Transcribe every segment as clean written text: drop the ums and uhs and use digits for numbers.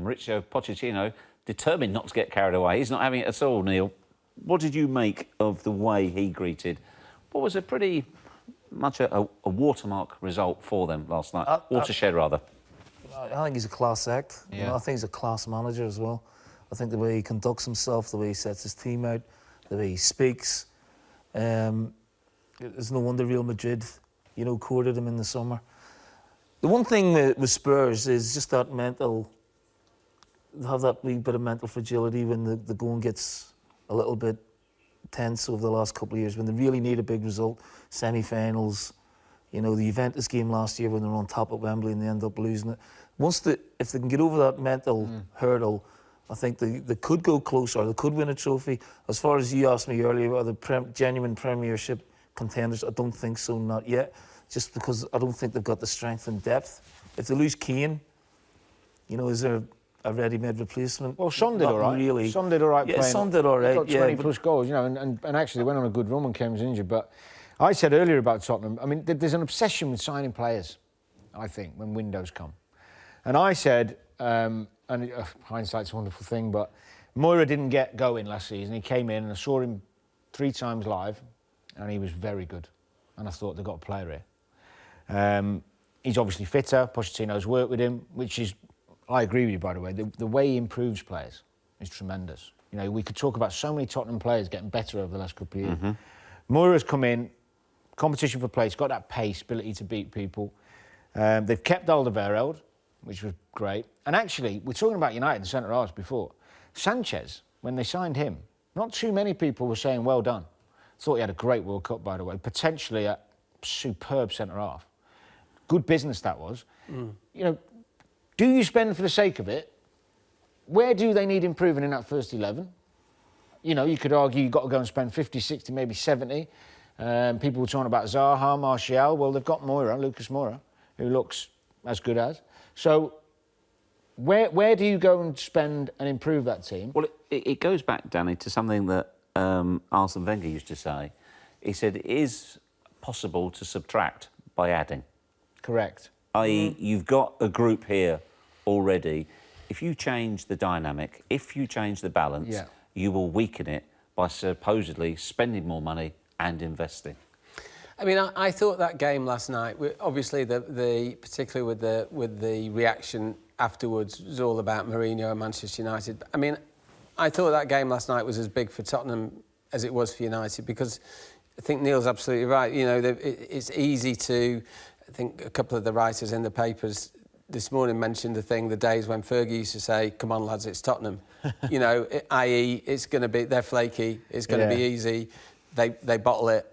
Mauricio Pochettino, determined not to get carried away. He's not having it at all, Neil. What did you make of the way he greeted what was a pretty much a watermark result for them last night? Watershed, rather. I think he's a class act. Yeah. You know, I think he's a class manager as well. I think the way he conducts himself, the way he sets his team out, the way he speaks. It's no wonder Real Madrid, you know, courted him in the summer. The one thing with Spurs is just that mental, have that wee bit of mental fragility when the going gets a little bit tense over the last couple of years, when they really need a big result, semi-finals, you know, the Juventus game last year when they were on top at Wembley and they end up losing it. If they can get over that mental hurdle, I think they could go closer, they could win a trophy. As far as you asked me earlier, are the genuine Premiership contenders? I don't think so, not yet. Just because I don't think they've got the strength and depth. If they lose Kane, you know, is there a ready-made replacement? Well, Son did all right. Really. Son did all right. Yeah, Son did all right. He got 20 plus goals, you know, and actually went on a good run when Kane was injured. But I said earlier about Tottenham, I mean, there's an obsession with signing players, I think, when windows come. And I said, hindsight's a wonderful thing, but Moira didn't get going last season. He came in and I saw him 3 times live, and he was very good. And I thought, they've got a player here. He's obviously fitter. Pochettino's worked with him, which is, I agree with you, by the way, the way he improves players is tremendous. You know, we could talk about so many Tottenham players getting better over the last couple of years. Mm-hmm. Moira's come in, competition for place, got that pace, ability to beat people. They've kept Alderweireld, which was great. And actually, we're talking about United and centre-halves before. Sanchez, when they signed him, not too many people were saying, well done. Thought he had a great World Cup, by the way. Potentially a superb centre-half. Good business that was. You know, do you spend for the sake of it? Where do they need improving in that first 11? You know, you could argue you've got to go and spend 50, 60, maybe 70. People were talking about Zaha, Martial. Well, they've got Lucas Moura, who looks as good as. So where do you go and spend and improve that team? Well, it goes back, Danny, to something that Arsene Wenger used to say. He said it is possible to subtract by adding. Correct. I.e., you've got a group here already. If you change the dynamic, if you change the balance, you will weaken it by supposedly spending more money and investing. I mean, I thought that game last night, obviously, particularly with the reaction afterwards, was all about Mourinho and Manchester United. I mean, I thought that game last night was as big for Tottenham as it was for United, because I think Neil's absolutely right. You know, it's easy to... I think a couple of the writers in the papers this morning mentioned the days when Fergie used to say, come on, lads, it's Tottenham. You know, i.e., it's going to be, they're flaky, it's going to be easy. They bottle it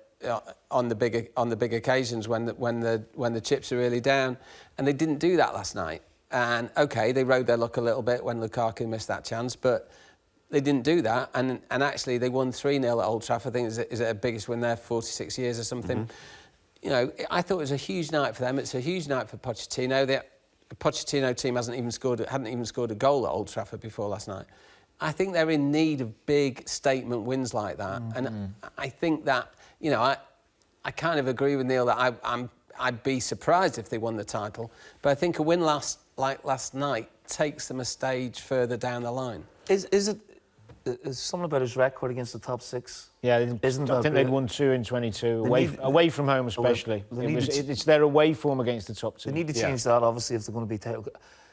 on the big occasions when the chips are really down. And they didn't do that last night. And, OK, they rode their luck a little bit when Lukaku missed that chance, but they didn't do that. And actually, they won 3-0 at Old Trafford. I think is it their biggest win there, 46 years or something. Mm-hmm. You know, I thought it was a huge night for them. It's a huge night for Pochettino. The Pochettino team hadn't even scored a goal at Old Trafford before last night. I think they're in need of big statement wins like that. Mm-hmm. And I think that, you know, I kind of agree with Neil that I'd be surprised if they won the title. But I think a win last night takes them a stage further down the line. Is something about his record against the top 6? Yeah, I think they'd won 2 in 22, away from home especially. It's their away form against the top 2. They need to change that, obviously, if they're going to be title.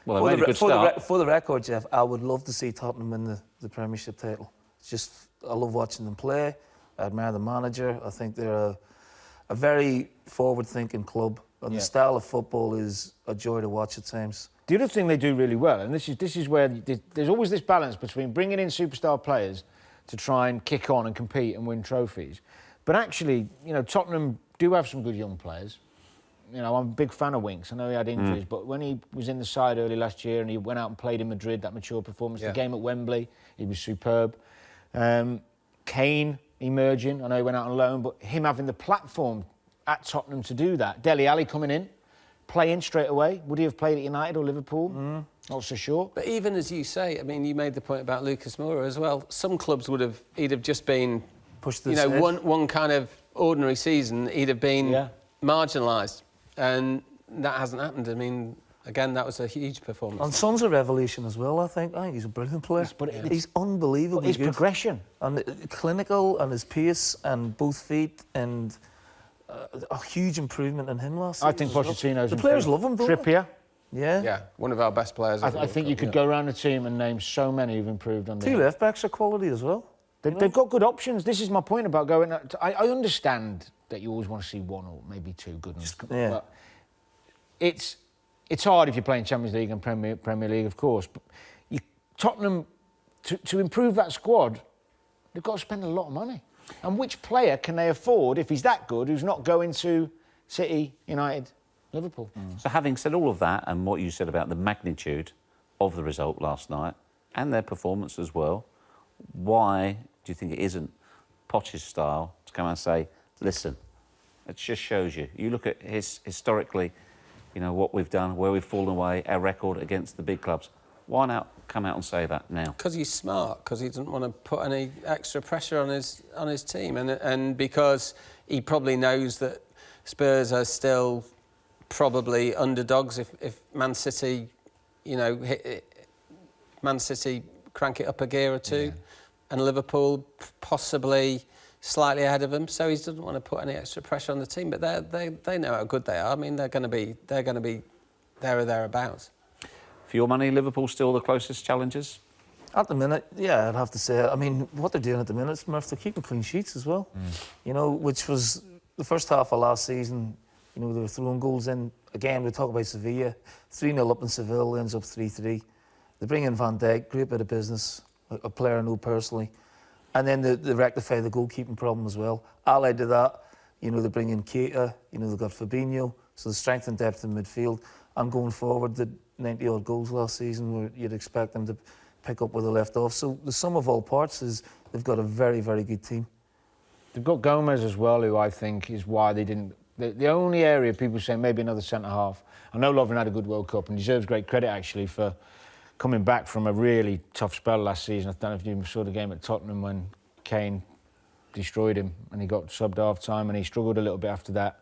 Well, for the record, Jeff, I would love to see Tottenham win the Premiership title. It's just, I love watching them play. I admire the manager. I think they're a very forward-thinking club, and the style of football is a joy to watch at times. The other thing they do really well, and this is where there's always this balance between bringing in superstar players to try and kick on and compete and win trophies. But actually, you know, Tottenham do have some good young players. You know, I'm a big fan of Winks. I know he had injuries, but when he was in the side early last year and he went out and played in Madrid, that mature performance, the game at Wembley, he was superb. Kane emerging, I know he went out on loan, but him having the platform at Tottenham to do that. Dele Alli coming in, playing straight away. Would he have played at United or Liverpool? Not so sure. But even as you say, I mean, you made the point about Lucas Moura as well. Some clubs he'd have just been pushed. You know, one kind of ordinary season, he'd have been marginalised, and that hasn't happened. I mean, Again, that was a huge performance. And Son's a revelation as well, I think. He's a brilliant player. He's unbelievably his good. progression. And clinical, and his pace, and both feet, and a huge improvement in him last season. I think Pochettino's The players love him, don't Trippier. they? Yeah. Yeah, one of our best players. I think you could go around the team and name so many who've improved on Two left backs are quality as well. They've got good options. This is my point about going. I understand that you always want to see one or maybe two good ones. Yeah. But it's hard if you're playing Champions League and Premier League, of course. But Tottenham, to improve that squad, they've got to spend a lot of money. And which player can they afford, if he's that good, who's not going to City, United, Liverpool? So having said all of that and what you said about the magnitude of the result last night and their performance as well, why do you think it isn't Poch's style to come out and say, listen, it just shows you. You look at historically, you know, what we've done, where we've fallen away, our record against the big clubs. Why not come out and say that now? Because he's smart, because he doesn't want to put any extra pressure on his team, and because he probably knows that Spurs are still probably underdogs if Man City, you know, Man City crank it up a gear or two, and Liverpool possibly slightly ahead of them. So he doesn't want to put any extra pressure on the team. But they know how good they are. I mean, they're going to be there or thereabouts. For your money, Liverpool still the closest challengers? At the minute, yeah, I'd have to say. I mean, what they're doing at the minute, Murph, they're keeping clean sheets as well. You know, which was the first half of last season. You know, they were throwing goals in. Again, we talk about Sevilla. 3-0 up in Seville, ends up 3-3. They bring in Van Dijk, great bit of business, a player I know personally. And then they rectify the goalkeeping problem as well. Allied to that, you know, they bring in Keita, you know, they've got Fabinho, so the strength and depth in midfield. And going forward, the 90-odd goals last season where you'd expect them to pick up where they left off. So the sum of all parts is they've got a very, very good team. They've got Gomez as well, who I think is why they didn't... The only area people say maybe another centre-half. I know Lovren had a good World Cup and deserves great credit, actually, for coming back from a really tough spell last season. I don't know if you saw the game at Tottenham when Kane destroyed him and he got subbed half-time and he struggled a little bit after that.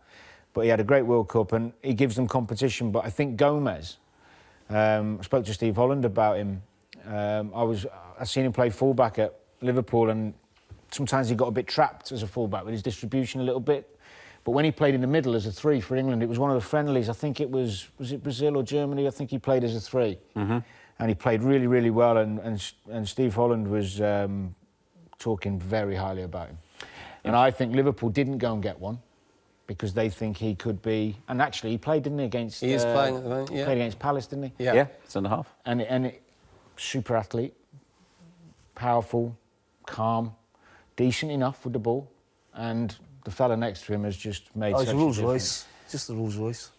But he had a great World Cup and he gives them competition. But I think Gomez... I spoke to Steve Holland about him. I seen him play fullback at Liverpool, and sometimes he got a bit trapped as a fullback with his distribution a little bit. But when he played in the middle as a 3 for England, it was one of the friendlies. I think it was it Brazil or Germany? I think he played as a 3, and he played really, really well. And Steve Holland was talking very highly about him. And I think Liverpool didn't go and get one, because they think he could be... And actually, he played, didn't he, against... He is playing at the moment, yeah. Played against Palace, didn't he? Yeah. Centre-half. And super athlete, powerful, calm, decent enough with the ball. And the fella next to him has just made such a difference. Rolls Royce. Just the Rolls Royce.